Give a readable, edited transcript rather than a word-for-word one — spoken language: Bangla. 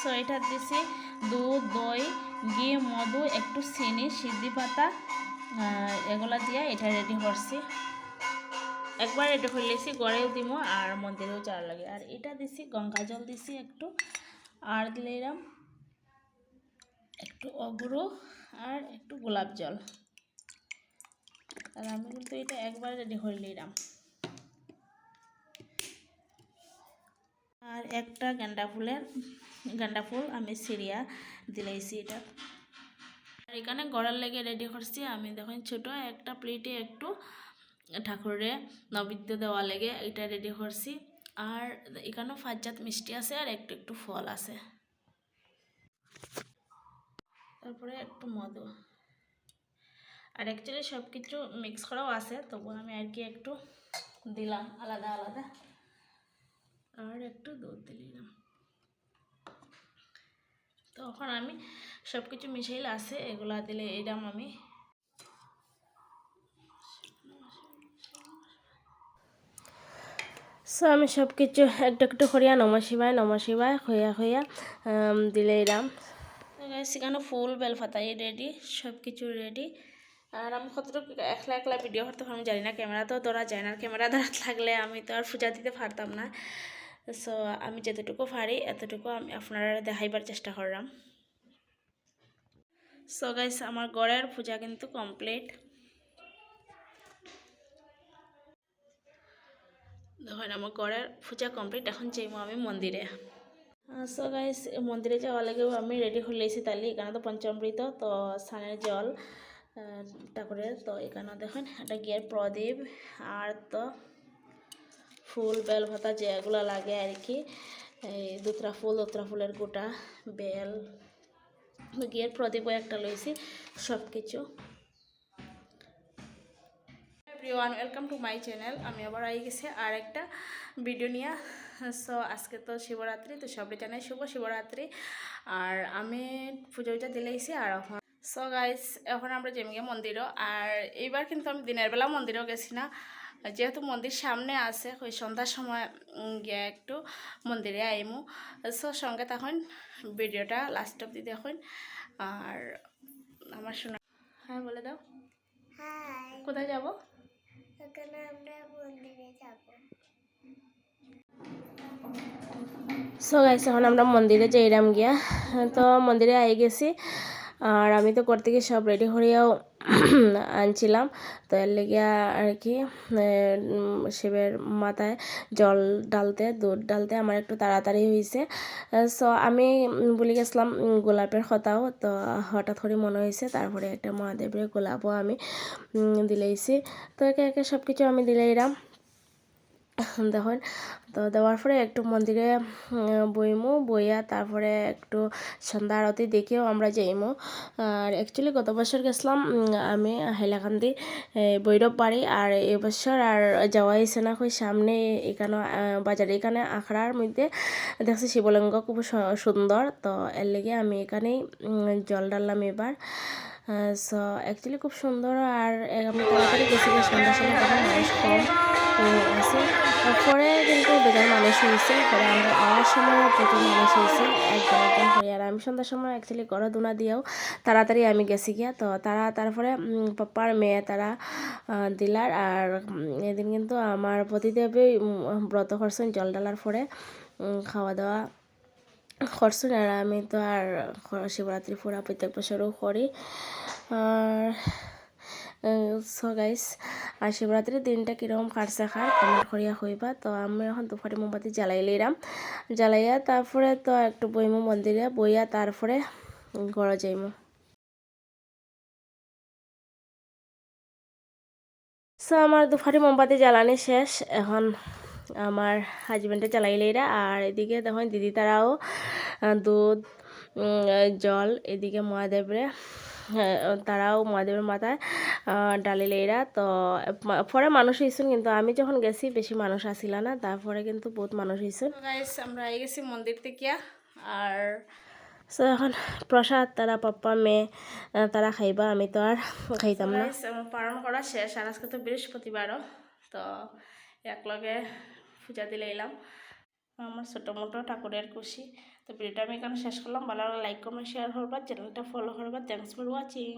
সো এটা দিছি দুধ, দই, ঘি, মধু, একটু চিনি, সিদ্ধি পাতা, এগুলা দিয়ে এটা রেডি করছি। একবার রেডি করে লেছি, গড়েও দিব আর মন্দিরেও যাওয়ার লাগে। আর এটা দিছি গঙ্গা জল দিছি একটু, আর দিলাম একটু অগুরো আর একটু গোলাপ জল। আর আমি কিন্তু এটা একবার রেডি করে নিলাম। আর একটা গাঁদা ফুল আমি সিরিয়া দিলাইছি এটা। আর এখানে গড়ার লেগে রেডি করছি আমি। দেখুন ছোট একটা প্লেটে একটু ঠাকুরে নৈবেদ্য দেওয়া লেগে এটা রেডি করছি। আর এখানেও 5 জাত মিষ্টি আছে আর একটু একটু ফল আছে, তারপরে একটু মধু। আর অ্যাকচুয়ালি সব কিছু মিক্স করাও আছে, তবু আমি আর কি একটু দিলাম আলাদা আলাদা। আর একটু দুধ দিলাম। তখন আমি সব কিছু মিশাইলে আছে, এগুলা দিলে এরম আমি সো আমি সব কিছু একটু একটু করিয়া নমঃ শিবায় হইয়া দিলে এরাম। সেখানে ফুল বেলপাতাই রেডি, সব কিছু রেডি। আর আমি কতটুকু একলা একলা ভিডিও করতে আমি জানি না, ক্যামেরা তো ধরা যায় না। ক্যামেরা ধরা থাকলে আমি তো আর পূজা দিতে পারতাম না। সো আমি যতটুকু পারি এতটুকু আমি আপনারা দেখাইবার চেষ্টা করলাম। সো গাইস আমার ঘরের পূজা কিন্তু কমপ্লিট। দেখুন আমার ঘরের পূজা কমপ্লিট। এখন যাইব আমি মন্দিরে। সো গাইস মন্দিরে যাওয়ার লাগেও আমি রেডি হয়ে লেছি। তাহলে এখানে তো পঞ্চামৃত, তো স্নানের জল ঠাকুরের, তো এখানে দেখুন একটা গিয়ার প্রদীপ আর তো ফুল বেলপাতা যেগুলো লাগে আর কি, এই দুত্রা ফুলের গোটা, বেল, গিয়ার প্রদীপও একটা লইছি, সব কিছু। Everyone welcome to my channel. আমি আবার আই গেছি আর একটা ভিডিও নিয়ে। সো আজকে তো শিবরাত্রি, তো সবাই জানাই শুভ শিবরাত্রি। আর আমি পুজো দিলেইছি। আর এখন সো গাইস এখন আমরা যেমন মন্দিরও, আর এইবার কিন্তু আমি দিনের বেলা মন্দিরেও গেছি না, যেহেতু মন্দির সামনে আছে। ওই সন্ধ্যার সময় গিয়ে একটু মন্দিরে আইমু। সো সঙ্গে তখন ভিডিওটা লাস্ট অব্দি দেখুন। আর আমার শোনা, হ্যাঁ বলে দাও। কোথায় যাব? এখানে আমরা মন্দিরে যাব। সো গাইস এখন আমরা মন্দিরে যাইলাম গিয়া, তো মন্দিরে আই গেছি। আর আমি তো করতে গিয়ে সব রেডি করিয়াও আনছিলাম, তো এর লেগিয়া আর কি শিবের মাথায় জল ডালতে, দুধ ডালতে আমার একটু তাড়াতাড়ি হয়েছে। সো আমি বলে গেছিলাম গোলাপের কথাও, তো হঠাৎ করে মনে হয়েছে। তারপরে একটা মহাদেবের গোলাপও আমি দিলেইছি। তো একে একে সব কিছু আমি দিলেইলাম। দেখুন, তো দেওয়ার পরে একটু মন্দিরে বইয়া তারপরে একটু সন্ধ্যা আরতি দেখেও আমরা যাইমু। আর অ্যাকচুয়ালি গত বছর গেছিলাম আমি হাইলাকান্দি ভৈরব বাড়ি, আর এবছর আর যাওয়া হয়েছে না। ওই সামনে এখানে বাজারে এখানে আখড়ার মধ্যে দেখছি শিবলিঙ্গ খুব সুন্দর, তো এর লেগে আমি এখানেই জল ডাললাম এবার। সো অ্যাকচুয়ালি খুব সুন্দর। আর আমি তাড়াতাড়ি গেছি সন্ধ্যার সময়, তখন মানুষ কম আছে। পরে কিন্তু বেজার মানুষ হয়েছে, পরে আমরা আওয়ার সময় প্রচুর মানুষ হয়েছে একজন করে। আর আমি সন্ধ্যার সময় অ্যাকচুয়ালি গড় দুনা দিয়েও তাড়াতাড়ি আমি গেছি গিয়া, তো তারপরে পাপ্পার মেয়ে তারা দিলার। আর এদিন কিন্তু আমার পতিদেবী ব্রত করছেন জল ডালার পরে খাওয়া দাওয়া করছেন। আর আমি তো আর শিবরাত্রি পুরা প্রত্যেক বছরও করি। আর সো গাইস আর শিবরাত্রির দিনটা কীরকম কাটছে কমেন্ট করিয়া হইবা। তো আমি এখন দুপাটি মোমবাতি জ্বালাইয়া তারপরে তো একটু বইমু মন্দিরে, বইয়া তারপরে ঘরে যাইমু। সো আমার দুপাটি মোমবাতি জ্বালানি শেষ, এখন আমার হাজব্যান্ডে জ্বালাইলেইরা। আর এদিকে দেখুন দিদি তারাও দুধ জল এদিকে মহাদেবরে তারাও মহাদেবের মাথায় ডালিলেইরা। তো পরে মানুষ হয়েছেন, কিন্তু আমি যখন গেছি বেশি মানুষ আসিল না, তারপরে কিন্তু বহুত মানুষ হয়েছেন। আমরা আই গেছি মন্দির থেকে। আর সো এখন প্রসাদ তারা পাপ্পা মেয়ে তারা খাইবা, আমি তো আর খাইতাম না। পালন করা শেষ। আর আজকে তো বৃহস্পতিবারও, তো একলগে পূজা দিলে এলাম। আমার ছোটো মোটো ঠাকুরের খুশি তো ভিডিওটা আমি এখানে শেষ করলাম, ভালো লাগলে লাইক কমেন্ট শেয়ার করবা, চ্যানেলটা ফলো করবা। Thanks for watching.